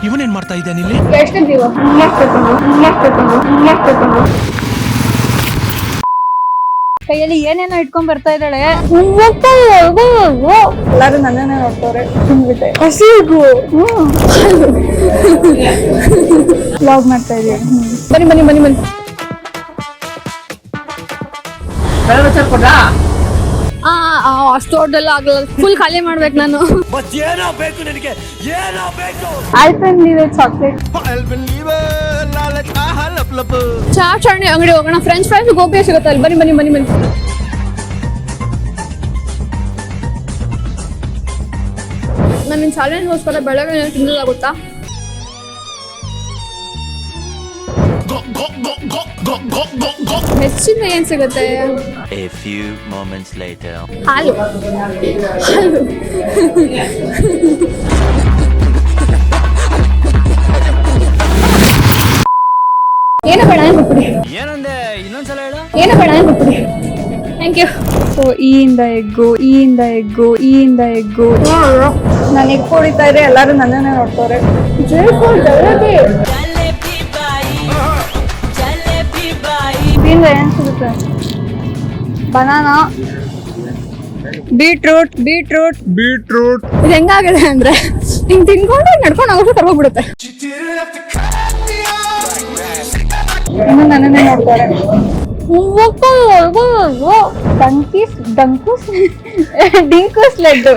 ಇವನೇನ್ ಮಾಡ್ತಾ ಇದ್ದಾನೆ ಇಲ್ಲಿ? ಎಷ್ಟು ಜೀವ ಕೈಯಲ್ಲಿ ಏನೇನೋ ಇಟ್ಕೊಂಡ್ ಬರ್ತಾ ಇದ್ದಾಳೆ. ಎಲ್ಲಾರು ನನ್ನನ್ನೇ ನೋಡ್ತವ್ರೆ. ತುಂಬಿಟ್ಟೆ ಹಸಿಗು ವ್ಲಾಗ್ ಮಾಡ್ತಾ ಇದೀವಿ. ಬನ್ನಿ ಬನ್ನಿ ಬನ್ನಿ ಬನ್ನಿ. ಅಷ್ಟು ದೊಡ್ಡಲ್ಲ ಆಗಲ್ಲ, ಫುಲ್ ಖಾಲಿ ಮಾಡ್ಬೇಕು ನಾನು. ಚಾಕ್ಲೇಟ್ ಚಾಟ್ನಿ ಅಂಗಡಿ ಹೋಗೋಣ. ಫ್ರೆಂಚ್ ಫ್ರೈಸ್ ಗೋಬಿ ಸಿಗುತ್ತೆ ಅಲ್ಲಿ. ಬನ್ನಿ ಬನ್ನಿ ಬನ್ನಿ ಬನ್ನಿ. ನಾನು ನಿನ್ ಚಾಲೆಂಜ್ಗೋಸ್ಕರ ಬೆಳಗ್ಗೆ ತಿನ್ನಲಾಗುತ್ತಾ? ಹೆಚ್ಚಿಂದ ಏನ್ ಸಿಗುತ್ತೆ? A few moments later. ಹಾಲು ಏನು ಬೇಡ ಕೊಟ್ಬಿಡಿ. ಏನಂದೆ? ಇನ್ನೊಂದ್ಸಲ ಹೇಳು. ಏನು ಬೇಡ ಕೊಟ್ಬಿಡಿ. Thank you. ಈಯಿಂದ ಎಗ್ಗು, ಈಯಿಂದ ಎಗ್ಗು, ಈಯಿಂದ ಎಗ್ಗು. ನಾನು ಎಗ್ ಹೊಡಿತಾ ಇದ್ರೆ ಎಲ್ಲಾರು ನನ್ನನ್ನೇ ನೋಡ್ತವ್ರೆ. ಬೀನ್ಸ್ ಏನ್ ಸಿಗುತ್ತೆ? Banana, beetroot beetroot beetroot. ಇದು ಹೆಂಗಾಗಿದೆ ಅಂದ್ರೆ ಹಿಂಗ್ ತಿನ್ಕೊಂಡು ನಡ್ಕೊಂಡು ಹೋಗೋದು ಕರ್ಗೋಗ್ಬಿಡುತ್ತೆ. ಇನ್ನು ನನ್ನನ್ನೇ ನೋಡ್ತಾರೆ. ಡಿಂಕೂಸ್ ಲಡ್ಡು